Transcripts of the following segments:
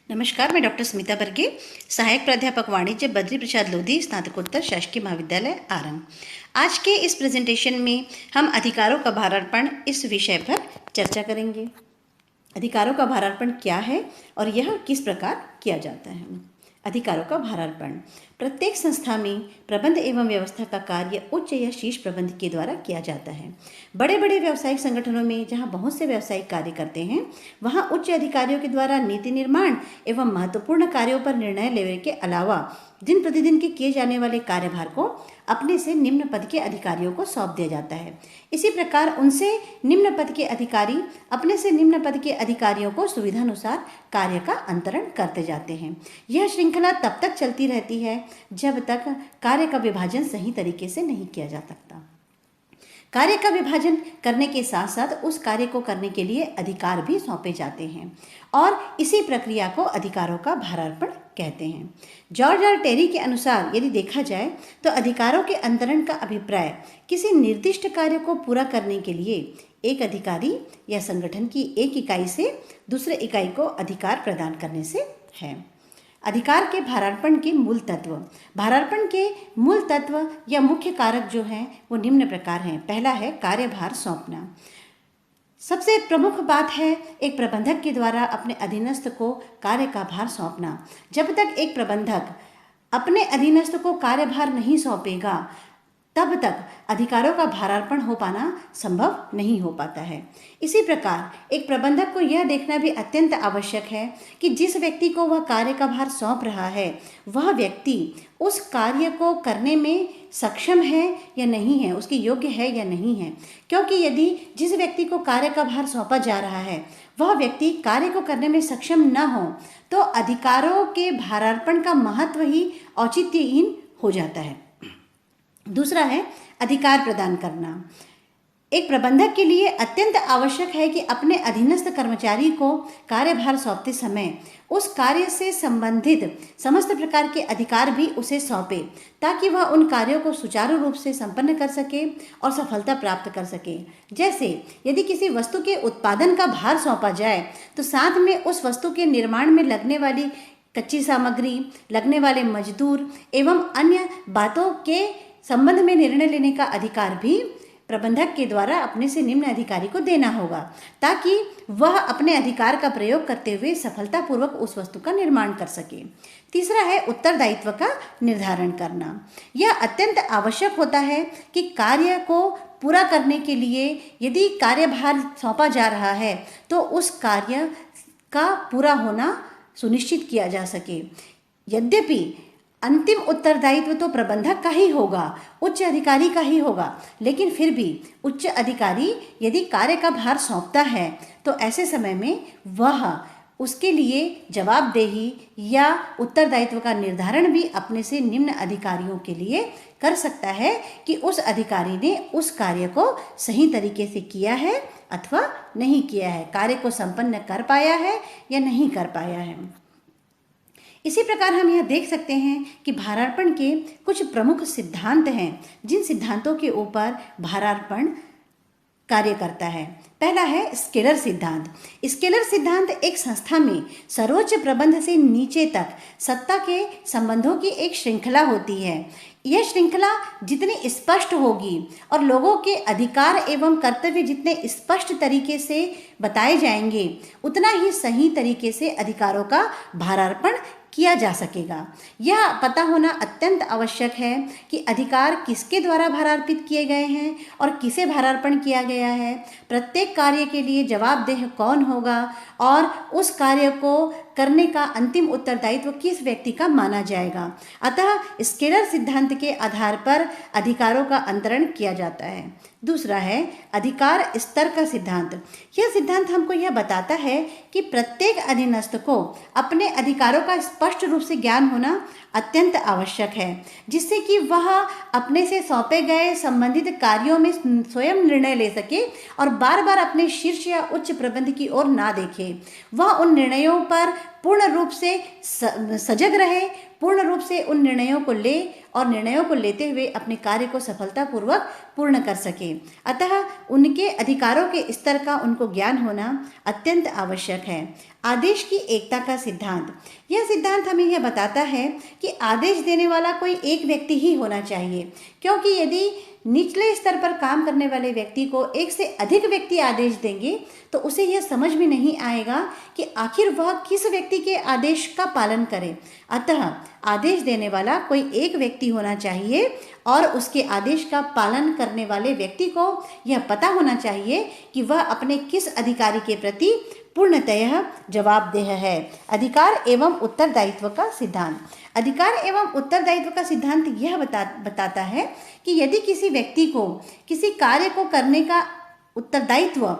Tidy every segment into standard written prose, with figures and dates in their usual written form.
नमस्कार, मैं डॉक्टर स्मिता बर्गे, सहायक प्राध्यापक वाणिज्य, बद्री प्रसाद लोधी, स्नातकोत्तर शासकीय महाविद्यालय आरंग। आज के इस प्रेजेंटेशन में हम अधिकारों का भारार्पण इस विषय पर चर्चा करेंगे। अधिकारों का भारार्पण क्या है और यह किस प्रकार किया जाता है। अधिकारों का भारार्पण प्रत्येक संस्था में प्रबंध एवं व्यवस्था का कार्य उच्च या शीर्ष प्रबंध के द्वारा किया जाता है। बड़े बड़े व्यावसायिक संगठनों में जहां बहुत से व्यावसायिक कार्य करते हैं, वहां उच्च अधिकारियों के द्वारा नीति निर्माण एवं महत्वपूर्ण कार्यों पर निर्णय लेने के अलावा दिन प्रतिदिन के किए जाने वाले कार्यभार को अपने से निम्न पद के अधिकारियों को सौंप दिया जाता है। इसी प्रकार उनसे निम्न पद के अधिकारी अपने से निम्न पद के अधिकारियों को सुविधानुसार कार्य का अंतरण करते जाते हैं। यह श्रृंखला तब तक चलती रहती है जब तक कार्य का विभाजन सही तरीके से नहीं किया जा सकता। कार्य का विभाजन करने के साथ साथ उस कार्य को करने के लिए अधिकार भी सौंपे जाते हैं और इसी प्रक्रिया को अधिकारों का भारार्पण कहते हैं। जॉर्ज आर टेरी के अनुसार यदि देखा जाए तो अधिकारों के अंतरण का अभिप्राय किसी निर्दिष्ट कार्य को पूरा करने के लिए एक अधिकारी या संगठन की एक इकाई से दूसरे इकाई को अधिकार प्रदान करने से है। अधिकार के भारार्पण के मूल तत्व। भारार्पण के मूल तत्व या मुख्य कारक जो हैं वो निम्न प्रकार हैं। पहला है कार्यभार सौंपना। सबसे प्रमुख बात है एक प्रबंधक के द्वारा अपने अधीनस्थ को कार्य का भार सौंपना। जब तक एक प्रबंधक अपने अधीनस्थ को कार्यभार नहीं सौंपेगा तब तक अधिकारों का भारार्पण हो पाना संभव नहीं हो पाता है। इसी प्रकार एक प्रबंधक को यह देखना भी अत्यंत आवश्यक है कि जिस व्यक्ति को वह कार्य का भार सौंप रहा है वह व्यक्ति उस कार्य को करने में सक्षम है या नहीं है, उसके योग्य है या नहीं है। क्योंकि यदि जिस व्यक्ति को कार्य का भार सौंपा जा रहा है वह व्यक्ति कार्य को करने में सक्षम न हो तो अधिकारों के भारार्पण का महत्व ही औचित्यहीन हो जाता है। दूसरा है अधिकार प्रदान करना। एक प्रबंधक के लिए अत्यंत आवश्यक है कि अपने अधीनस्थ कर्मचारी को कार्यभार सौंपते समय उस कार्य से संबंधित समस्त प्रकार के अधिकार भी उसे सौंपे ताकि वह उन कार्यों को सुचारू रूप से संपन्न कर सके और सफलता प्राप्त कर सके। जैसे यदि किसी वस्तु के उत्पादन का भार सौंपा जाए तो साथ में उस वस्तु के निर्माण में लगने वाली कच्ची सामग्री, लगने वाले मजदूर एवं अन्य बातों के संबंध में निर्णय लेने का अधिकार भी प्रबंधक के द्वारा अपने से निम्न अधिकारी को देना होगा ताकि वह अपने अधिकार का प्रयोग करते हुए सफलतापूर्वक उस वस्तु का निर्माण कर सके। तीसरा है उत्तरदायित्व का निर्धारण करना। यह अत्यंत आवश्यक होता है कि कार्य को पूरा करने के लिए यदि कार्यभार सौंपा जा रहा है तो उस कार्य का पूरा होना सुनिश्चित किया जा सके। यद्यपि अंतिम उत्तरदायित्व तो प्रबंधक का ही होगा, उच्च अधिकारी का ही होगा, लेकिन फिर भी उच्च अधिकारी यदि कार्य का भार सौंपता है तो ऐसे समय में वह उसके लिए जवाबदेही या उत्तरदायित्व का निर्धारण भी अपने से निम्न अधिकारियों के लिए कर सकता है कि उस अधिकारी ने उस कार्य को सही तरीके से किया है अथवा नहीं किया है, कार्य को संपन्न कर पाया है या नहीं कर पाया है। इसी प्रकार हम यह देख सकते हैं कि भारार्पण के कुछ प्रमुख सिद्धांत हैं जिन सिद्धांतों के ऊपर भारार्पण कार्य करता है। पहला है स्केलर सिद्धांत। स्केलर सिद्धांत एक संस्था में सर्वोच्च प्रबंध से नीचे तक सत्ता के संबंधों की एक श्रृंखला होती है। यह श्रृंखला जितनी स्पष्ट होगी और लोगों के अधिकार एवं कर्तव्य जितने स्पष्ट तरीके से बताए जाएंगे उतना ही सही तरीके से अधिकारों का भारार्पण किया जा सकेगा। यह पता होना अत्यंत आवश्यक है कि अधिकार किसके द्वारा भारार्पित किए गए हैं और किसे भारार्पण किया गया है। प्रत्येक कार्य के लिए जवाबदेह कौन होगा और उस कार्य को करने का अंतिम उत्तरदायित्व किस व्यक्ति का माना जाएगा। अतः स्केलर सिद्धांत के आधार पर अधिकारों का अंतरण किया जाता है। दूसरा है अधिकार स्तर का सिद्धांत। यह सिद्धांत हमको यह बताता है कि प्रत्येक अधीनस्थ को अपने अधिकारों का स्पष्ट रूप से ज्ञान होना अत्यंत आवश्यक है जिससे कि वह अपने से सौंपे गए संबंधित कार्यों में स्वयं निर्णय ले सके और बार बार अपने शीर्ष या उच्च प्रबंध की ओर ना देखे। वह उन निर्णयों पर पूर्ण रूप से सजग रहे, पूर्ण रूप से उन निर्णयों को ले और निर्णयों को लेते हुए अपने कार्य को सफलतापूर्वक पूर्ण कर सके। अतः उनके अधिकारों के स्तर का उनको ज्ञान होना अत्यंत आवश्यक है। आदेश की एकता का सिद्धांत, यह सिद्धांत हमें यह बताता है कि आदेश देने वाला कोई एक व्यक्ति ही होना चाहिए, क्योंकि यदि निचले स्तर पर काम करने वाले व्यक्ति को एक से अधिक व्यक्ति आदेश देंगे तो उसे यह समझ में नहीं आएगा कि आखिर वह किस व्यक्ति के आदेश का पालन करे। अतः आदेश देने वाला कोई एक व्यक्ति होना चाहिए और उसके आदेश का पालन करने वाले व्यक्ति को यह पता होना चाहिए कि वह अपने किस अधिकारी के प्रति पूर्णतः जवाबदेह है। अधिकार एवं उत्तरदायित्व का सिद्धांत, अधिकार एवं उत्तरदायित्व का सिद्धांत यह बताता है कि यदि किसी व्यक्ति को किसी कार्य को करने का उत्तरदायित्व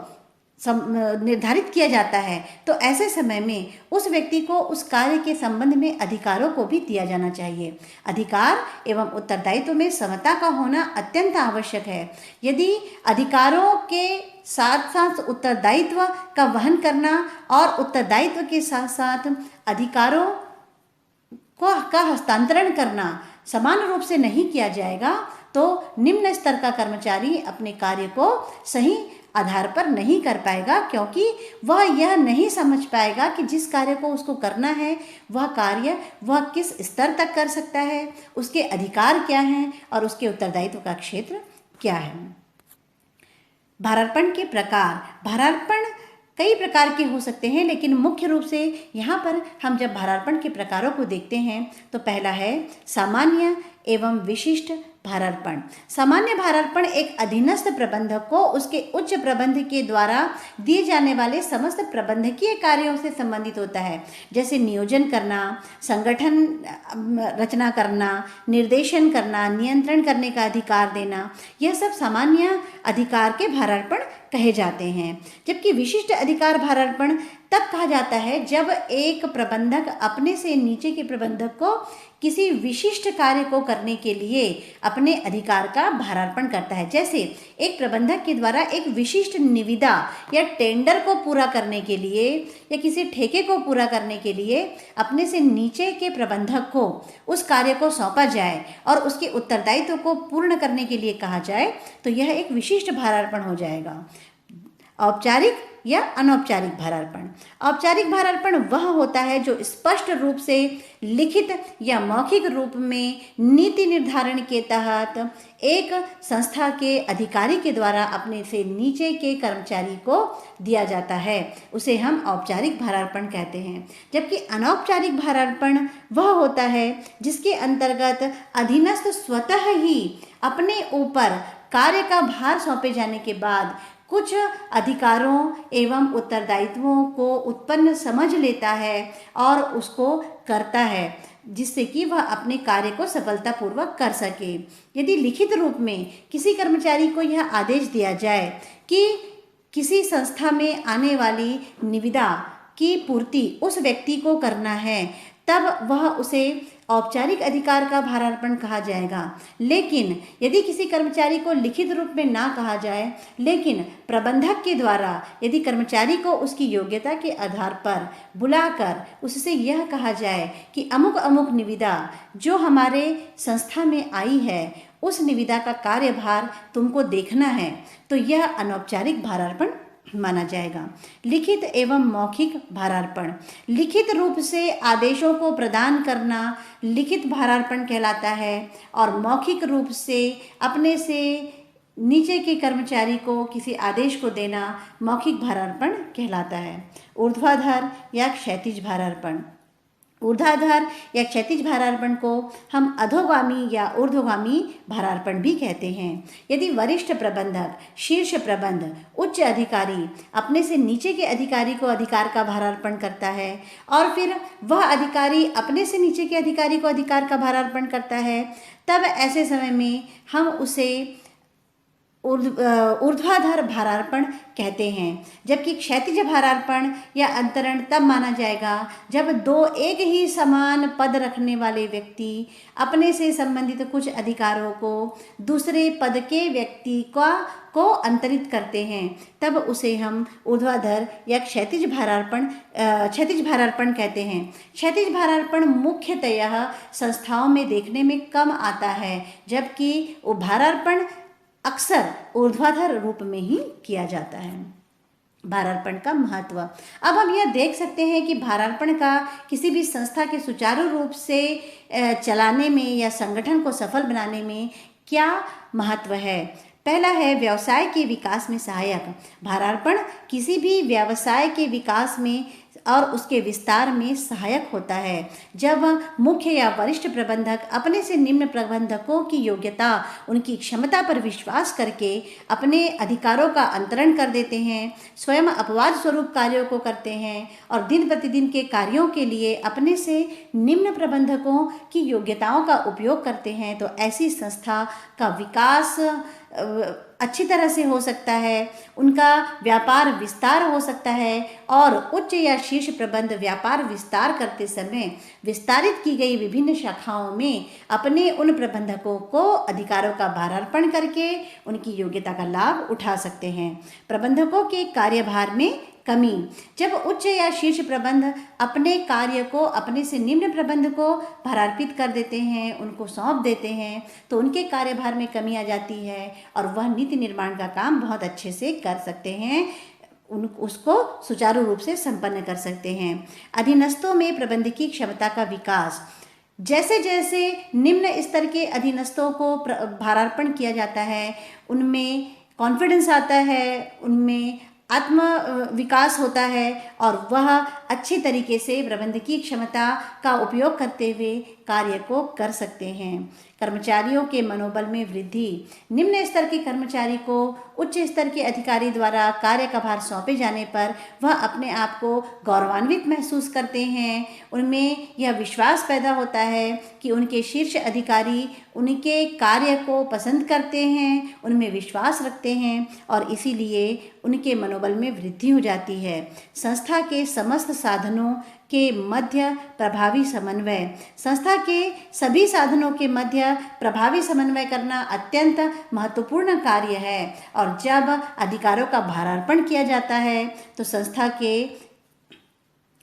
निर्धारित किया जाता है तो ऐसे समय में उस व्यक्ति को उस कार्य के संबंध में अधिकारों को भी दिया जाना चाहिए। अधिकार एवं उत्तरदायित्व में समता का होना अत्यंत आवश्यक है। यदि अधिकारों के साथ साथ उत्तरदायित्व का वहन करना और उत्तरदायित्व के साथ साथ अधिकारों का हस्तांतरण करना समान रूप से नहीं किया जाएगा तो निम्न स्तर का कर्मचारी अपने कार्य को सही आधार पर नहीं कर पाएगा, क्योंकि वह यह नहीं समझ पाएगा कि जिस कार्य को उसको करना है वह कार्य वह किस स्तर तक कर सकता है, उसके अधिकार क्या हैं और उसके उत्तरदायित्व का क्षेत्र क्या है। भारार्पण के प्रकार, भारार्पण कई प्रकार के हो सकते हैं, लेकिन मुख्य रूप से यहाँ पर हम जब भारार्पण के प्रकारों को देखते हैं तो पहला है सामान्य एवं विशिष्ट भारार्पण। सामान्य भारार्पण एक अधीनस्थ प्रबंधक को उसके उच्च प्रबंध के द्वारा दिए जाने वाले समस्त प्रबंधकीय कार्यों से संबंधित होता है, जैसे नियोजन करना, संगठन रचना करना, निर्देशन करना, नियंत्रण करने का अधिकार देना, यह सब सामान्य अधिकार के भारार्पण कहे जाते हैं। जबकि विशिष्ट अधिकार भारार्पण तब कहा जाता है जब एक प्रबंधक अपने से नीचे के प्रबंधक को किसी विशिष्ट कार्य को करने के लिए अपने अधिकार का भारार्पण करता है। जैसे एक प्रबंधक के द्वारा एक विशिष्ट निविदा या टेंडर को पूरा करने के लिए या किसी ठेके को पूरा करने के लिए अपने से नीचे के प्रबंधक को उस कार्य को सौंपा जाए और उसके उत्तरदायित्व को पूर्ण करने के लिए कहा जाए तो यह एक विशिष्ट भारार्पण हो जाएगा। औपचारिक या अनौपचारिक भारार्पण। औपचारिक भारार्पण वह होता है जो स्पष्ट रूप से लिखित या मौखिक रूप में नीति निर्धारण के तहत एक संस्था के अधिकारी के द्वारा अपने से नीचे के कर्मचारी को दिया जाता है, उसे हम औपचारिक भारार्पण कहते हैं। जबकि अनौपचारिक भारार्पण वह होता है जिसके अंतर्गत अधीनस्थ स्वतः ही अपने ऊपर कार्य का भार सौंपे जाने के बाद कुछ अधिकारों एवं उत्तरदायित्वों को उत्पन्न समझ लेता है और उसको करता है, जिससे कि वह अपने कार्य को सफलतापूर्वक कर सके। यदि लिखित रूप में किसी कर्मचारी को यह आदेश दिया जाए कि किसी संस्था में आने वाली निविदा की पूर्ति उस व्यक्ति को करना है, तब वह उसे औपचारिक अधिकार का भारार्पण कहा जाएगा। लेकिन यदि किसी कर्मचारी को लिखित रूप में ना कहा जाए, लेकिन प्रबंधक के द्वारा यदि कर्मचारी को उसकी योग्यता के आधार पर बुलाकर उससे यह कहा जाए कि अमुक अमुक निविदा जो हमारे संस्था में आई है, उस निविदा का कार्यभार तुमको देखना है, तो यह अनौपचारिक भारार्पण माना जाएगा। लिखित एवं मौखिक भारार्पण। लिखित रूप से आदेशों को प्रदान करना लिखित भारार्पण कहलाता है और मौखिक रूप से अपने से नीचे के कर्मचारी को किसी आदेश को देना मौखिक भारार्पण कहलाता है। ऊर्ध्वाधर या क्षैतिज भारार्पण। ऊर्ध्वाधर या क्षैतिज भारार्पण को हम अधोगामी या ऊर्ध्वगामी भारार्पण भी कहते हैं। यदि वरिष्ठ प्रबंधक, शीर्ष प्रबंध, उच्च अधिकारी अपने से नीचे के अधिकारी को अधिकार का भारार्पण करता है और फिर वह अधिकारी अपने से नीचे के अधिकारी को अधिकार का भारार्पण करता है, तब ऐसे समय में हम उसे ऊर्ध्वाधर भारार्पण कहते हैं, जबकि क्षैतिज भारार्पण या अंतरण तब माना जाएगा जब दो एक ही समान पद रखने वाले व्यक्ति अपने से संबंधित कुछ अधिकारों को दूसरे पद के व्यक्ति को अंतरित करते हैं, तब उसे हम ऊर्ध्वाधर या क्षैतिज भारार्पण कहते हैं। क्षैतिज भारार्पण मुख्यतः संस्थाओं में देखने में कम आता है, जबकि भारार्पण अक्सर ऊर्ध्वाधर रूप में ही किया जाता है। भारार्पण का महत्व, अब हम यह देख सकते हैं कि भारार्पण का किसी भी संस्था के सुचारू रूप से चलाने में या संगठन को सफल बनाने में क्या महत्व है। पहला है व्यवसाय के विकास में सहायक। भारार्पण किसी भी व्यवसाय के विकास में और उसके विस्तार में सहायक होता है। जब मुख्य या वरिष्ठ प्रबंधक अपने से निम्न प्रबंधकों की योग्यता, उनकी क्षमता पर विश्वास करके अपने अधिकारों का अंतरण कर देते हैं, स्वयं अपवाद स्वरूप कार्यों को करते हैं और दिन प्रतिदिन के कार्यों के लिए अपने से निम्न प्रबंधकों की योग्यताओं का उपयोग करते हैं, तो ऐसी संस्था का विकास अच्छी तरह से हो सकता है, उनका व्यापार विस्तार हो सकता है और उच्च या शीर्ष प्रबंध व्यापार विस्तार करते समय विस्तारित की गई विभिन्न शाखाओं में अपने उन प्रबंधकों को अधिकारों का भारार्पण करके उनकी योग्यता का लाभ उठा सकते हैं। प्रबंधकों के कार्यभार में कमी, जब उच्च या शीर्ष प्रबंध अपने कार्य को अपने से निम्न प्रबंध को भारार्पित कर देते हैं, उनको सौंप देते हैं, तो उनके कार्यभार में कमी आ जाती है और वह नीति निर्माण का काम बहुत अच्छे से कर सकते हैं, उसको सुचारू रूप से संपन्न कर सकते हैं। अधीनस्थों में प्रबंधकीय क्षमता का विकास, जैसे जैसे निम्न स्तर के अधीनस्थों को भारार्पण किया जाता है, उनमें कॉन्फिडेंस आता है, उनमें आत्म विकास होता है और वह अच्छी तरीके से प्रबंधकीय क्षमता का उपयोग करते हुए कार्य को कर सकते हैं। कर्मचारियों के मनोबल में वृद्धि, निम्न स्तर के कर्मचारी को उच्च स्तर के अधिकारी द्वारा कार्य का भार सौंपे जाने पर वह अपने आप को गौरवान्वित महसूस करते हैं। उनमें यह विश्वास पैदा होता है कि उनके शीर्ष अधिकारी उनके कार्य को पसंद करते हैं, उनमें विश्वास रखते हैं और इसीलिए उनके मनोबल में वृद्धि हो जाती है। संस्था के समस्त साधनों के मध्य प्रभावी समन्वय, संस्था के सभी साधनों के मध्य प्रभावी समन्वय करना अत्यंत महत्वपूर्ण कार्य है और जब अधिकारों का भारार्पण किया जाता है तो संस्था के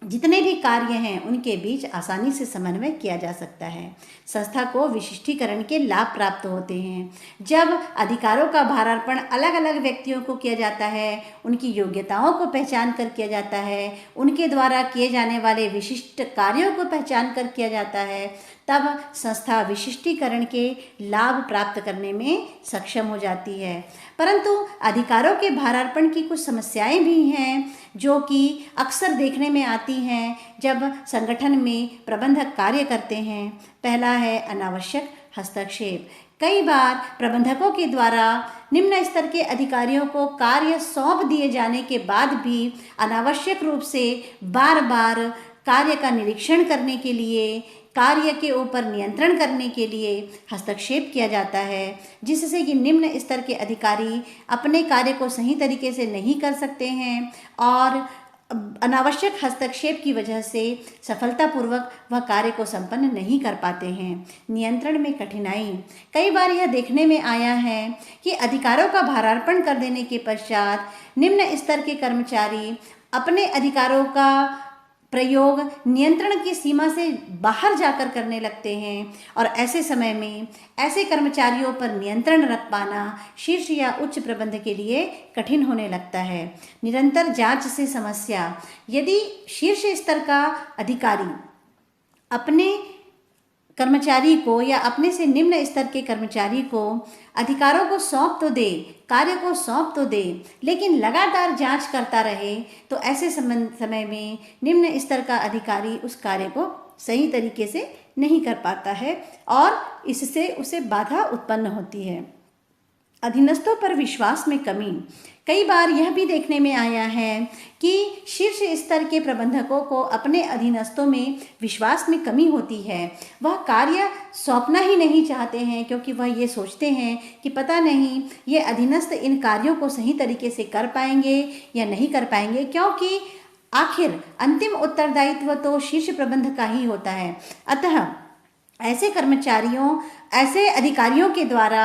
जितने भी कार्य हैं उनके बीच आसानी से समन्वय किया जा सकता है। संस्था को विशिष्टीकरण के लाभ प्राप्त होते हैं। जब अधिकारों का भारार्पण अलग अलग व्यक्तियों को किया जाता है, उनकी योग्यताओं को पहचान कर किया जाता है, उनके द्वारा किए जाने वाले विशिष्ट कार्यों को पहचान कर किया जाता है, तब संस्था विशिष्टीकरण के लाभ प्राप्त करने में सक्षम हो जाती है। परंतु अधिकारों के भारार्पण की कुछ समस्याएं भी हैं जो कि अक्सर देखने में आती हैं जब संगठन में प्रबंधक कार्य करते हैं। पहला है अनावश्यक हस्तक्षेप। कई बार प्रबंधकों के द्वारा निम्न स्तर के अधिकारियों को कार्य सौंप दिए जाने के बाद भी अनावश्यक रूप से बार बार कार्य का निरीक्षण करने के लिए, कार्य के ऊपर नियंत्रण करने के लिए हस्तक्षेप किया जाता है, जिससे कि निम्न स्तर के अधिकारी अपने कार्य को सही तरीके से नहीं कर सकते हैं और अनावश्यक हस्तक्षेप की वजह से सफलतापूर्वक वह कार्य को संपन्न नहीं कर पाते हैं। नियंत्रण में कठिनाई, कई बार यह देखने में आया है कि अधिकारों का भारार्पण कर देने के पश्चात निम्न स्तर के कर्मचारी अपने अधिकारों का प्रयोग नियंत्रण की सीमा से बाहर जाकर करने लगते हैं और ऐसे समय में ऐसे कर्मचारियों पर नियंत्रण रख पाना शीर्ष या उच्च प्रबंध के लिए कठिन होने लगता है। निरंतर जांच से समस्या, यदि शीर्ष स्तर का अधिकारी अपने कर्मचारी को या अपने से निम्न स्तर के कर्मचारी को अधिकारों को सौंप तो दे, कार्य को सौंप तो दे, लेकिन लगातार जांच करता रहे, तो ऐसे समय में निम्न स्तर का अधिकारी उस कार्य को सही तरीके से नहीं कर पाता है और इससे उसे बाधा उत्पन्न होती है। अधीनस्थों पर विश्वास में कमी। कई बार यह भी देखने में आया है कि शीर्ष स्तर के प्रबंधकों को अपने अधीनस्थों में विश्वास में कमी होती है। वह कार्य सौंपना ही नहीं चाहते हैं क्योंकि वह ये सोचते हैं कि पता नहीं ये अधीनस्थ इन कार्यों को सही तरीके से कर पाएंगे या नहीं कर पाएंगे, क्योंकि आखिर अंतिम उत्तरदायित्व तो शीर्ष प्रबंधक का ही होता है। अतः ऐसे अधिकारियों के द्वारा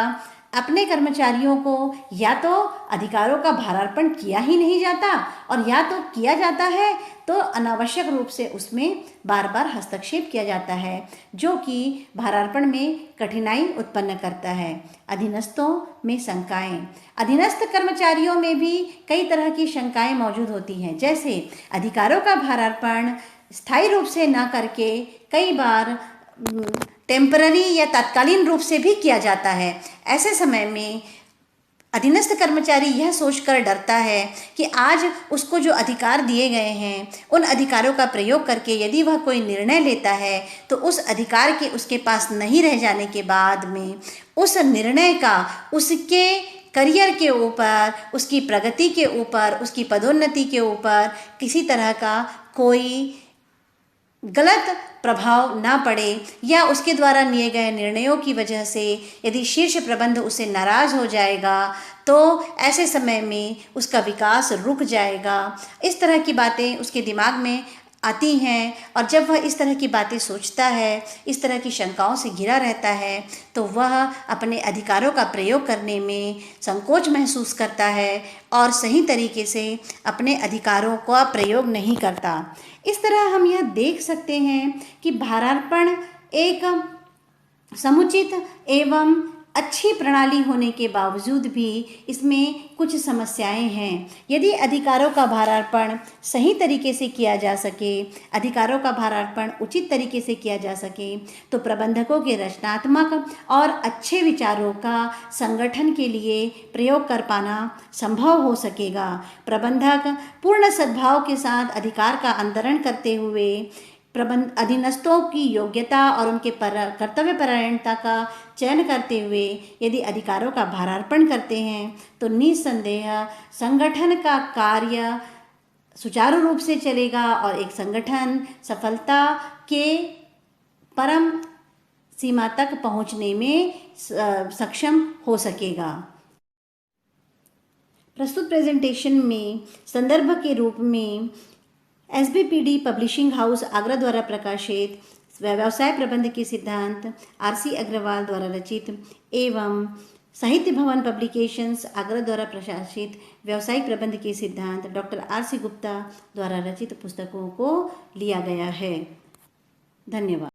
अपने कर्मचारियों को या तो अधिकारों का भारार्पण किया ही नहीं जाता, और या तो किया जाता है तो अनावश्यक रूप से उसमें बार बार हस्तक्षेप किया जाता है, जो कि भारार्पण में कठिनाई उत्पन्न करता है। अधीनस्थों में शंकाएं। अधीनस्थ कर्मचारियों में भी कई तरह की शंकाएं मौजूद होती हैं, जैसे अधिकारों का भारार्पण स्थायी रूप से ना करके कई बार टेम्पररी या तात्कालीन रूप से भी किया जाता है। ऐसे समय में अधीनस्थ कर्मचारी यह सोचकर डरता है कि आज उसको जो अधिकार दिए गए हैं उन अधिकारों का प्रयोग करके यदि वह कोई निर्णय लेता है तो उस अधिकार के उसके पास नहीं रह जाने के बाद में उस निर्णय का उसके करियर के ऊपर, उसकी प्रगति के ऊपर, उसकी पदोन्नति के ऊपर किसी तरह का कोई गलत प्रभाव ना पड़े, या उसके द्वारा लिए गए निर्णयों की वजह से यदि शीर्ष प्रबंध उससे नाराज हो जाएगा तो ऐसे समय में उसका विकास रुक जाएगा। इस तरह की बातें उसके दिमाग में आती हैं, और जब वह इस तरह की बातें सोचता है, इस तरह की शंकाओं से घिरा रहता है, तो वह अपने अधिकारों का प्रयोग करने में संकोच महसूस करता है और सही तरीके से अपने अधिकारों का प्रयोग नहीं करता। इस तरह हम यह देख सकते हैं कि भारार्पण एक समुचित एवं अच्छी प्रणाली होने के बावजूद भी इसमें कुछ समस्याएं हैं। यदि अधिकारों का भारार्पण सही तरीके से किया जा सके, अधिकारों का भारार्पण उचित तरीके से किया जा सके, तो प्रबंधकों के रचनात्मक और अच्छे विचारों का संगठन के लिए प्रयोग कर पाना संभव हो सकेगा। प्रबंधक पूर्ण सद्भाव के साथ अधिकार का अंतरण करते हुए अधीनस्थों की योग्यता और उनके कर्तव्य परायणता का चयन करते हुए यदि अधिकारों का भारार्पण करते हैं तो निस्संदेह संगठन का कार्य सुचारू रूप से चलेगा और एक संगठन सफलता के परम सीमा तक पहुंचने में सक्षम हो सकेगा। प्रस्तुत प्रेजेंटेशन में संदर्भ के रूप में SBPD पब्लिशिंग हाउस आगरा द्वारा प्रकाशित व्यवसाय प्रबंध के सिद्धांत RC अग्रवाल द्वारा रचित एवं साहित्य भवन पब्लिकेशंस आगरा द्वारा प्रकाशित व्यवसायिक प्रबंध के सिद्धांत डॉक्टर RC गुप्ता द्वारा रचित पुस्तकों को लिया गया है। धन्यवाद।